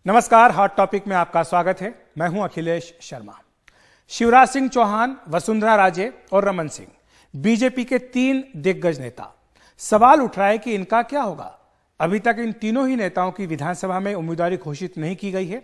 नमस्कार, hot topic में आपका स्वागत है। मैं हूं अखिलेश शर्मा। शिवराज सिंह चौहान, वसुंधरा राजे और रमन सिंह बीजेपी के 3 दिग्गज नेता। सवाल उठ रहा है कि इनका क्या होगा। अभी तक इन तीनों ही नेताओं की विधानसभा में उम्मीदवारी घोषित नहीं की गई है।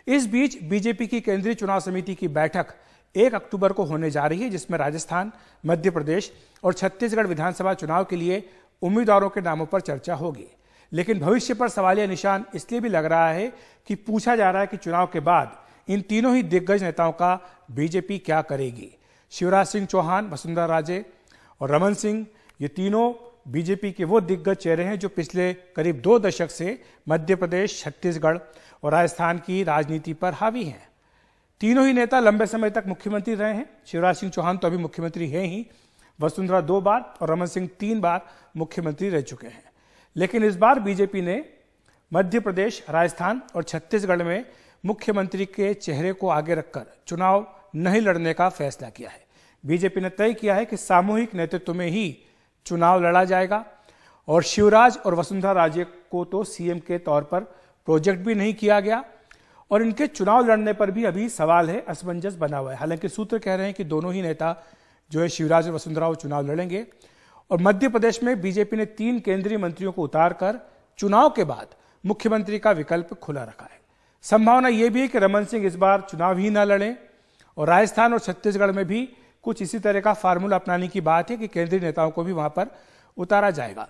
इस बीच बीजेपी की केंद्रीय चुनाव समिति की बैठक 1 अक्टूबर को होने जा रही है, जिसमें राजस्थान, मध्य प्रदेश और छत्तीसगढ़ विधानसभा चुनाव के लिए उम्मीदवारों के नामों पर चर्चा होगी। लेकिन भविष्य पर सवालिया निशान इसलिए भी लग रहा है कि पूछा जा रहा है कि चुनाव के बाद इन तीनों ही दिग्गज नेताओं का बीजेपी क्या करेगी। शिवराज सिंह चौहान, वसुंधरा राजे और रमन सिंह, ये तीनों बीजेपी के वो दिग्गज चेहरे हैं जो पिछले करीब 2 दशक से मध्य प्रदेश, छत्तीसगढ़ और राजस्थान की राजनीति पर हावी हैं। तीनों ही नेता लंबे समय तक मुख्यमंत्री रहे हैं। शिवराज सिंह चौहान तो अभी मुख्यमंत्री हैं ही, वसुंधरा 2 बार और रमन सिंह 3 बार मुख्यमंत्री रह चुके हैं। लेकिन इस बार बीजेपी ने मध्य प्रदेश, राजस्थान और छत्तीसगढ़ में मुख्यमंत्री के चेहरे को आगे रखकर चुनाव नहीं लड़ने का फैसला किया है। बीजेपी ने तय किया है कि सामूहिक नेतृत्व में ही चुनाव लड़ा जाएगा और शिवराज और वसुंधरा राजे को तो सीएम के तौर पर प्रोजेक्ट भी नहीं किया गया और इनके चुनाव लड़ने पर भी अभी सवाल है, असमंजस बना हुआ है। हालांकि सूत्र कह रहे हैं कि दोनों ही नेता जो है शिवराज और वसुंधरा वो चुनाव लड़ेंगे। और मध्य प्रदेश में बीजेपी ने 3 केंद्रीय मंत्रियों को उतारकर चुनाव के बाद मुख्यमंत्री का विकल्प खुला रखा है। संभावना यह भी है कि रमन सिंह इस बार चुनाव ही न लड़ें और राजस्थान और छत्तीसगढ़ में भी कुछ इसी तरह का फार्मूला अपनाने की बात है कि केंद्रीय नेताओं को भी वहां पर उतारा जाएगा।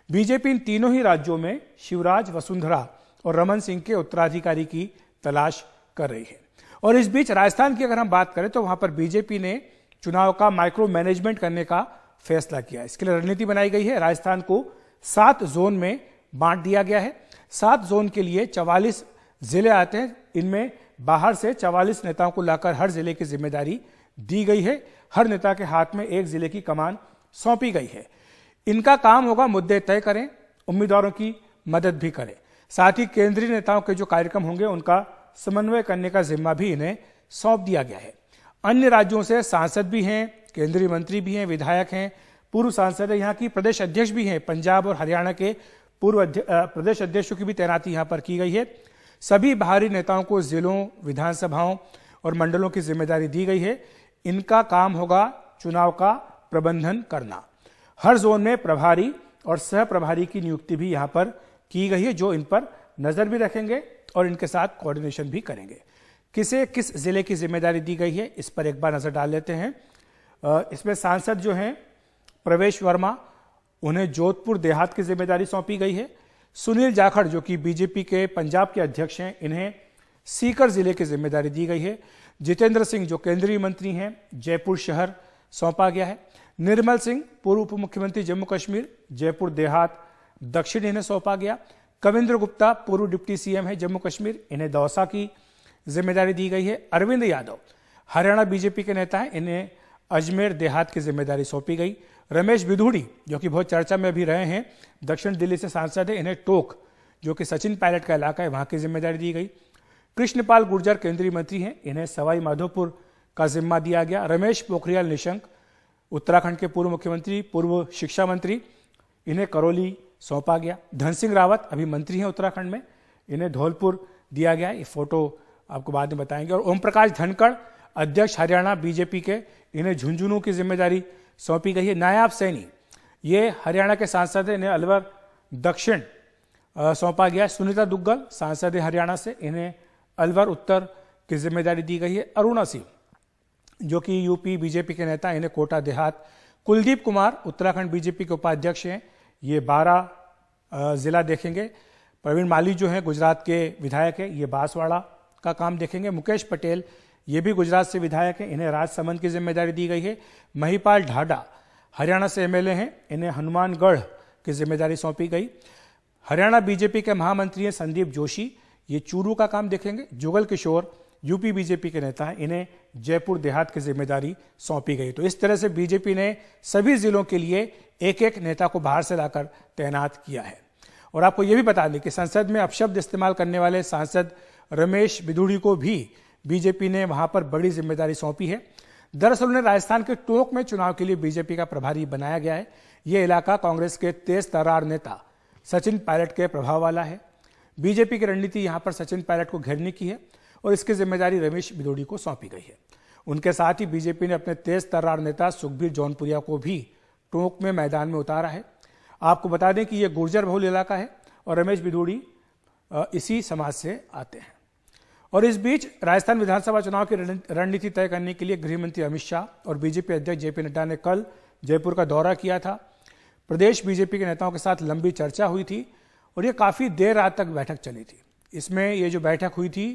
बीजेपी इन तीनों ही राज्यों में शिवराज, वसुंधरा और रमन सिंह के उत्तराधिकारी की तलाश कर रही है। और इस बीच राजस्थान की अगर हम बात करें तो वहां पर बीजेपी ने चुनाव का माइक्रो मैनेजमेंट करने का फैसला किया। इसके लिए रणनीति बनाई गई है। राजस्थान को 7 जोन में बांट दिया गया है। 7 जोन के लिए 44 जिले आते हैं। इनमें बाहर से 44 नेताओं को लाकर हर जिले की जिम्मेदारी दी गई है। हर नेता के हाथ में एक जिले की कमान सौंपी गई है। इनका काम होगा मुद्दे तय करें, उम्मीदवारों की मदद भी करें, साथ ही केंद्रीय नेताओं के जो कार्यक्रम होंगे उनका समन्वय करने का जिम्मा भी इन्हें सौंप दिया गया है। अन्य राज्यों से सांसद भी हैं, केंद्रीय मंत्री भी हैं, विधायक हैं, पूर्व सांसद है, यहाँ की प्रदेश अध्यक्ष भी हैं। पंजाब और हरियाणा के पूर्व प्रदेश अध्यक्षों की भी तैनाती यहाँ पर की गई है। सभी बाहरी नेताओं को जिलों, विधानसभाओं और मंडलों की जिम्मेदारी दी गई है। इनका काम होगा चुनाव का प्रबंधन करना। हर जोन में प्रभारी और सह प्रभारी की नियुक्ति भी यहाँ पर की गई है, जो इन पर नजर भी रखेंगे और इनके साथ कोऑर्डिनेशन भी करेंगे। किसे किस जिले की जिम्मेदारी दी गई है, इस पर एक बार नजर डाल लेते हैं। इसमें सांसद जो हैं प्रवेश वर्मा, उन्हें जोधपुर देहात की जिम्मेदारी सौंपी गई है। सुनील जाखड़ जो कि बीजेपी के पंजाब के अध्यक्ष हैं, इन्हें सीकर जिले की जिम्मेदारी दी गई है। जितेंद्र सिंह जो केंद्रीय मंत्री हैं, जयपुर शहर सौंपा गया है। निर्मल सिंह पूर्व उप मुख्यमंत्री जम्मू कश्मीर, जयपुर देहात दक्षिण इन्हें सौंपा गया। कविंद्र गुप्ता पूर्व डिप्टी सीएम है जम्मू कश्मीर, इन्हें दौसा की जिम्मेदारी दी गई है। अरविंद यादव हरियाणा बीजेपी के नेता हैं, इन्हें अजमेर देहात की जिम्मेदारी सौंपी गई। रमेश बिधूड़ी जो कि बहुत चर्चा में भी रहे हैं, दक्षिण दिल्ली से सांसद है, इन्हें टोक जो कि सचिन पायलट का इलाका है वहां की जिम्मेदारी दी गई। कृष्णपाल गुर्जर केंद्रीय मंत्री हैं, इन्हें सवाई माधोपुर का जिम्मा दिया गया। रमेश पोखरियाल निशंक उत्तराखंड के पूर्व मुख्यमंत्री, पूर्व शिक्षा मंत्री, इन्हें करौली सौंपा गया। धन सिंह रावत अभी मंत्री हैं उत्तराखंड में, इन्हें धौलपुर दिया गया। ये फोटो आपको बाद में बताएंगे। और ओम प्रकाश धनखड़ अध्यक्ष हरियाणा बीजेपी के, इन्हें झुंझुनू की जिम्मेदारी सौंपी गई है। नायाब सैनी ये हरियाणा के सांसद हैं, इन्हें अलवर दक्षिण सौंपा गया। सुनीता दुग्गल सांसद है हरियाणा से, इन्हें अलवर उत्तर की जिम्मेदारी दी गई है। अरुणा सिंह जो कि यूपी बीजेपी के नेता, इन्हें कोटा देहात। कुलदीप कुमार उत्तराखंड बीजेपी के उपाध्यक्ष हैं, ये 12 जिला देखेंगे। प्रवीण माली जो है गुजरात के विधायक है, ये बांसवाड़ा का काम देखेंगे। मुकेश पटेल ये भी गुजरात से विधायक हैं, इन्हें राजसमंद की जिम्मेदारी दी गई है। महिपाल ढाडा हरियाणा से एमएलए हैं, इन्हें हनुमानगढ़ की जिम्मेदारी सौंपी गई। हरियाणा बीजेपी के महामंत्री हैं संदीप जोशी, ये चूरू का काम देखेंगे। जुगल किशोर यूपी बीजेपी के नेता हैं, इन्हें जयपुर देहात की जिम्मेदारी सौंपी गई। तो इस तरह से बीजेपी ने सभी जिलों के लिए एक एक नेता को बाहर से लाकर तैनात किया है। और आपको यह भी बता दें कि संसद में अपशब्द इस्तेमाल करने वाले सांसद रमेश बिधूड़ी को भी बीजेपी ने वहां पर बड़ी जिम्मेदारी सौंपी है। दरअसल उन्हें राजस्थान के टोंक में चुनाव के लिए बीजेपी का प्रभारी बनाया गया है। यह इलाका कांग्रेस के तेज तर्रार नेता सचिन पायलट के प्रभाव वाला है। बीजेपी की रणनीति यहां पर सचिन पायलट को घेरने की है और इसकी जिम्मेदारी रमेश भिदोड़ी को सौंपी गई है। उनके साथ ही बीजेपी ने अपने तेज तर्रार नेता सुखबीर जौनपुरिया को भी टोंक में मैदान में उतारा है। आपको बता दें कि यह गुर्जर बहुल इलाका है और रमेश भिदोड़ी इसी समाज से आते हैं। और इस बीच राजस्थान विधानसभा चुनाव की रणनीति तय करने के लिए गृह मंत्री अमित शाह और बीजेपी अध्यक्ष जेपी नड्डा ने कल जयपुर का दौरा किया था। प्रदेश बीजेपी के नेताओं के साथ लंबी चर्चा हुई थी और ये काफ़ी देर रात तक बैठक चली थी। इसमें ये जो बैठक हुई थी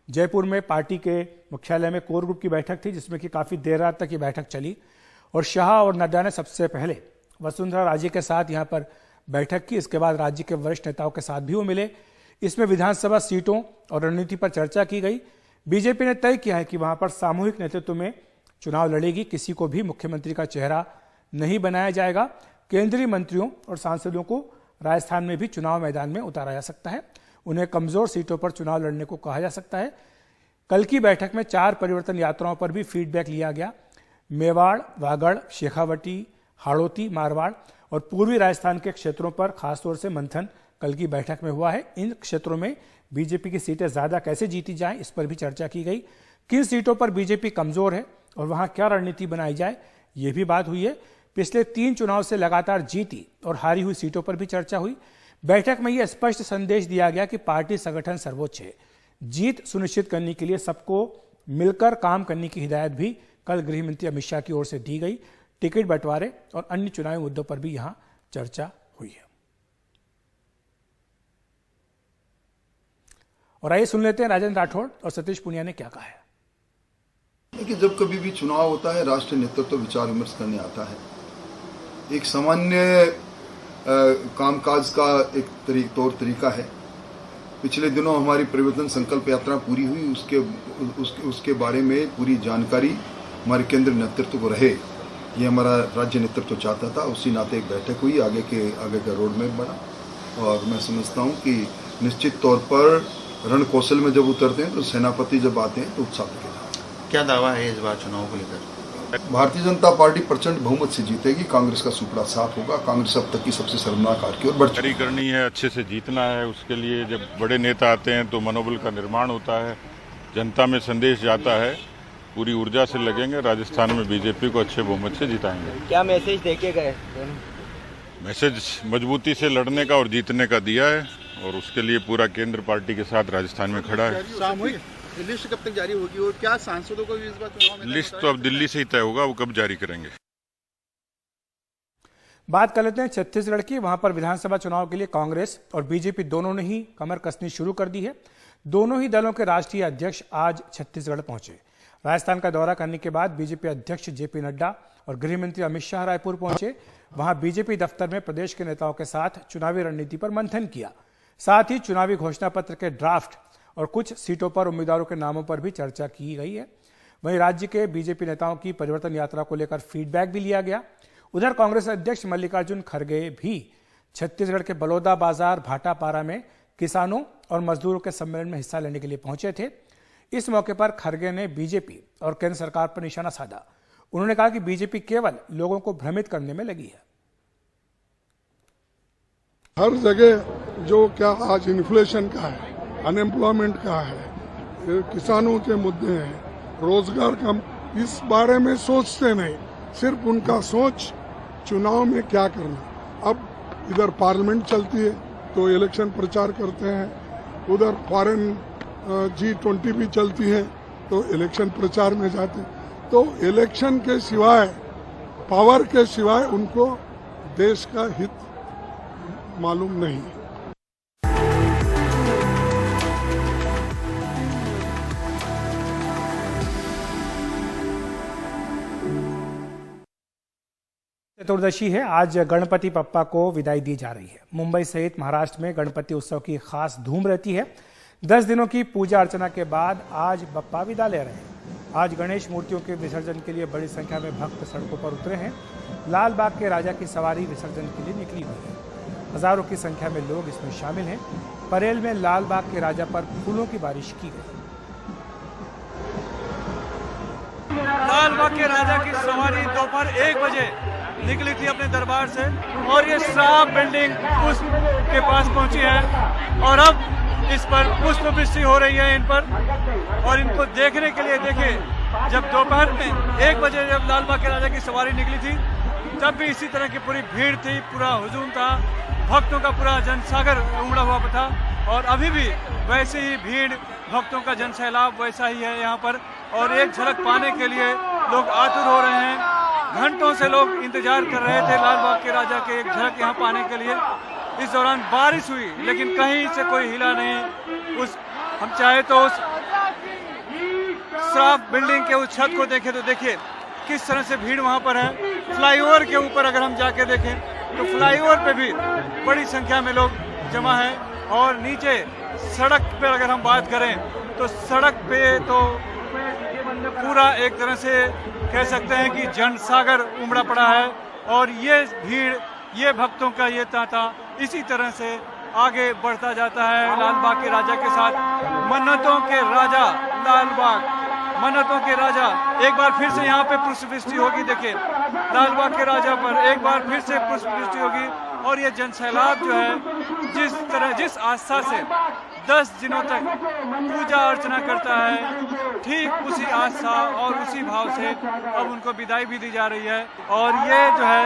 जयपुर में पार्टी के मुख्यालय में कोर ग्रुप की बैठक थी, जिसमें कि काफ़ी देर रात तक ये बैठक चली और शाह और नड्डा ने सबसे पहले वसुंधरा राजे के साथ यहाँ पर बैठक की। इसके बाद राज्य के वरिष्ठ नेताओं के साथ भी वो मिले। इसमें विधानसभा सीटों और रणनीति पर चर्चा की गई। बीजेपी ने तय किया है कि वहां पर सामूहिक नेतृत्व में चुनाव लड़ेगी, किसी को भी मुख्यमंत्री का चेहरा नहीं बनाया जाएगा। केंद्रीय मंत्रियों और सांसदों को राजस्थान में भी चुनाव मैदान में उतारा जा सकता है, उन्हें कमजोर सीटों पर चुनाव लड़ने को कहा जा सकता है। कल की बैठक में 4 परिवर्तन यात्राओं पर भी फीडबैक लिया गया। मेवाड़, वागड़, शेखावटी, हाड़ौती, मारवाड़ और पूर्वी राजस्थान के क्षेत्रों पर खासतौर से मंथन कल की बैठक में हुआ है। इन क्षेत्रों में बीजेपी की सीटें ज्यादा कैसे जीती जाएं, इस पर भी चर्चा की गई। किन सीटों पर बीजेपी कमजोर है और वहां क्या रणनीति बनाई जाए, यह भी बात हुई है। पिछले 3 चुनाव से लगातार जीती और हारी हुई सीटों पर भी चर्चा हुई। बैठक में यह स्पष्ट संदेश दिया गया कि पार्टी संगठन सर्वोच्च है। जीत सुनिश्चित करने के लिए सबको मिलकर काम करने की हिदायत भी कल गृह मंत्री अमित शाह की ओर से दी गई। टिकट बंटवारे और अन्य चुनावी मुद्दों पर भी यहां चर्चा हुई है। और आइए सुन लेते हैं राजेंद्र राठौड़ और सतीश पूनिया ने क्या कहा है। देखिए, जब कभी भी चुनाव होता है राष्ट्रीय नेतृत्व विचार विमर्श करने आता है। एक सामान्य कामकाज का एक तौर तरीका है। पिछले दिनों हमारी परिवर्तन संकल्प यात्रा पूरी हुई, उसके बारे में पूरी जानकारी हमारे केंद्रीय नेतृत्व को रहे, ये हमारा राज्य नेतृत्व चाहता था। उसी नाते एक बैठक हुई, आगे का रोड मैप बना और मैं समझता हूँ कि निश्चित तौर पर रण कौशल में जब उतरते हैं तो सेनापति जब आते हैं तो उत्साह के साथ। क्या दावा है इस बार चुनाव को लेकर? भारतीय जनता पार्टी प्रचंड बहुमत से जीतेगी। कांग्रेस का सुपड़ा साफ होगा। कांग्रेस अब तक की सबसे शर्मनाक हार की ओर बढ़ चुकी है। करनी है, अच्छे से जीतना है। उसके लिए जब बड़े नेता आते हैं तो मनोबल का निर्माण होता है, जनता में संदेश जाता है। पूरी ऊर्जा से लगेंगे, राजस्थान में बीजेपी को अच्छे बहुमत से जिताएंगे। क्या मैसेज देके गए? मैसेज मजबूती से लड़ने का और जीतने का दिया है और उसके लिए पूरा केंद्र पार्टी के साथ राजस्थान में खड़ा है। सामूहिक लिस्ट कब तक जारी होगी और क्या सांसदों को भी इस बार चुनाव में लिस्ट तो अब दिल्ली से ही तय होगा, वो कब जारी करेंगे। बात कर लेते हैं छत्तीसगढ़ की। वहां पर विधानसभा चुनाव के लिए कांग्रेस और बीजेपी दोनों ने ही कमर कसनी शुरू कर दी है। दोनों ही दलों के राष्ट्रीय अध्यक्ष आज छत्तीसगढ़ पहुंचे। राजस्थान का दौरा करने के बाद बीजेपी अध्यक्ष जेपी नड्डा और गृह मंत्री अमित शाह रायपुर पहुंचे। वहां बीजेपी दफ्तर में प्रदेश के नेताओं के साथ चुनावी रणनीति पर मंथन किया। साथ ही चुनावी घोषणा पत्र के ड्राफ्ट और कुछ सीटों पर उम्मीदवारों के नामों पर भी चर्चा की गई है। वहीं राज्य के बीजेपी नेताओं की परिवर्तन यात्रा को लेकर फीडबैक भी लिया गया। उधर कांग्रेस अध्यक्ष मल्लिकार्जुन खड़गे भी छत्तीसगढ़ के बलौदाबाजार भाटापारा में किसानों और मजदूरों के सम्मेलन में हिस्सा लेने के लिए पहुंचे थे। इस मौके पर खड़गे ने बीजेपी और केंद्र सरकार पर निशाना साधा। उन्होंने कहा कि बीजेपी केवल लोगों को भ्रमित करने में लगी है। हर जगह जो क्या आज इन्फ्लेशन का है, अनएम्प्लॉयमेंट का है, किसानों के मुद्दे हैं, रोजगार कम, इस बारे में सोचते नहीं। सिर्फ उनका सोच चुनाव में क्या करना। अब इधर पार्लियामेंट चलती है तो इलेक्शन प्रचार करते हैं, उधर फॉरेन G20 भी चलती है तो इलेक्शन प्रचार में जाते हैं। तो इलेक्शन के सिवाय, पावर के सिवाय उनको देश का हित मालूम नहीं। चतुर्दशी है। आज गणपति बप्पा को विदाई दी जा रही है। मुंबई सहित महाराष्ट्र में गणपति उत्सव की खास धूम रहती है। 10 दिनों की पूजा अर्चना के बाद आज बप्पा विदा ले रहे हैं। आज गणेश मूर्तियों के विसर्जन के लिए बड़ी संख्या में भक्त सड़कों पर उतरे हैं। लाल बाग के राजा की सवारी विसर्जन के लिए निकली हुई है। हजारों की संख्या में लोग इसमें शामिल हैं। परेल में लाल बाग के राजा पर फूलों की बारिश की गई। लाल बाग के राजा की सवारी दोपहर 1 बजे निकली थी अपने दरबार से और ये श्राप बिल्डिंग उस के पास पहुंची है और अब इस पर पुष्प वृष्टि हो रही है इन पर। और इनको देखने के लिए देखिए, जब दोपहर में 1 बजे जब लाल बाग के राजा की सवारी निकली थी, तब भी इसी तरह की पूरी भीड़ थी, पूरा हुजूम था, भक्तों का पूरा जनसागर उमड़ा हुआ था। और अभी भी वैसे ही भीड़, भक्तों का जनसैलाब वैसा ही है यहाँ पर। और एक झलक पाने के लिए लोग आतुर हो रहे हैं। घंटों से लोग इंतजार कर रहे थे लाल बाग के राजा के एक झलक यहाँ पाने के लिए। इस दौरान बारिश हुई, लेकिन कहीं से कोई हिला नहीं। हम चाहे तो उस श्राफ बिल्डिंग के उस छत को देखें तो देखिए किस तरह से भीड़ वहाँ पर है। फ्लाईओवर के ऊपर अगर हम जाके देखें तो फ्लाईओवर पे भी बड़ी संख्या में लोग जमा हैं। और नीचे सड़क पे अगर हम बात करें तो सड़क पे तो पूरा एक तरह से कह सकते हैं कि जनसागर उमड़ा पड़ा है। और ये भीड़, ये भक्तों का ये तांता इसी तरह से आगे बढ़ता जाता है लाल बाग के राजा के साथ। मन्नतों के राजा लाल बाग, मन्नतों के राजा। एक बार फिर से यहाँ पे पुष्प वृष्टि होगी, देखिए लाल बाग के राजा पर एक बार फिर से पुष्प वृष्टि होगी। और ये जनसैलाब जो है जिस आस्था से 10 दिनों तक पूजा अर्चना करता है, ठीक उसी आस्था और उसी भाव से अब उनको विदाई भी दी जा रही है। और ये जो है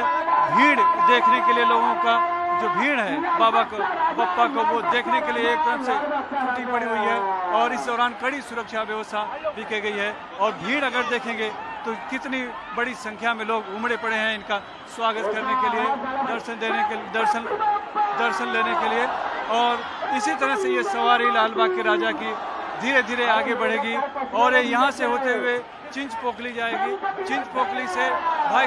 भीड़ देखने के लिए, लोगों का जो भीड़ है बाबा को, बप्पा को, वो देखने के लिए एक तरफ से टूटी पड़ी हुई है। और इस दौरान कड़ी सुरक्षा व्यवस्था भी की गई है। और भीड़ अगर देखेंगे तो कितनी बड़ी संख्या में लोग उमड़े पड़े हैं इनका स्वागत करने के लिए, दर्शन लेने के लिए। और इसी तरह से ये सवारी लाल बाग के राजा की धीरे धीरे आगे बढ़ेगी। और यहाँ से होते हुए चिंचपोकली जाएगी, चिंचपोकली से भाई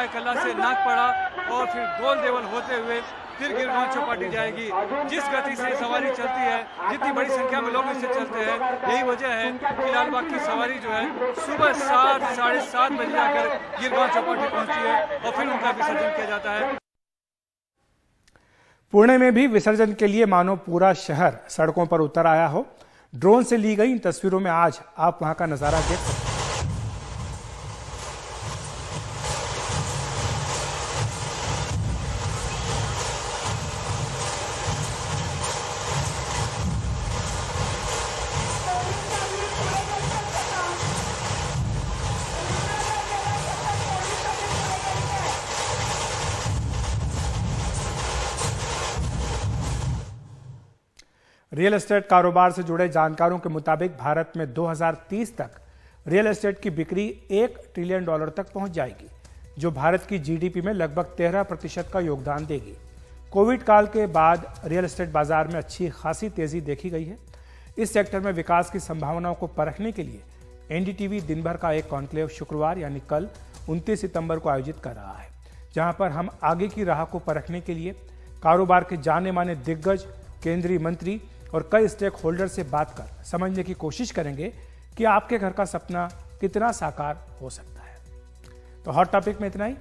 खल्ला से नागपड़ा और फिर गोल देवल होते हुए फिर गिरगांव चौपाटी जाएगी। जिस गति से सवारी चलती है, जितनी बड़ी संख्या में लोग इससे चलते हैं, यही वजह है कि लाल बाग की सवारी जो है सुबह 7, साढ़े 7 बजे जाकर गिरगांव चौपाटी पहुंचती है और फिर उनका विसर्जन किया जाता है। पुणे में भी विसर्जन के लिए मानो पूरा शहर सड़कों पर उतर आया हो। ड्रोन से ली गई इन तस्वीरों में आज आप वहां का नजारा देख सकते हैं। रियल एस्टेट कारोबार से जुड़े जानकारों के मुताबिक भारत में 2030 तक रियल एस्टेट की बिक्री $1 ट्रिलियन तक पहुंच जाएगी, जो भारत की जीडीपी में लगभग 13% का योगदान देगी। कोविड काल के बाद रियल एस्टेट बाजार में अच्छी खासी तेजी देखी गई है। इस सेक्टर में विकास की संभावनाओं को परखने के लिए एनडीटीवी दिन भर का एक कॉन्क्लेव शुक्रवार यानी कल 29 सितंबर को आयोजित कर रहा है, जहां पर हम आगे की राह को परखने के लिए कारोबार के जाने माने दिग्गज, केंद्रीय मंत्री और कई स्टेक होल्डर से बात कर समझने की कोशिश करेंगे कि आपके घर का सपना कितना साकार हो सकता है। तो हॉट टॉपिक में इतना ही।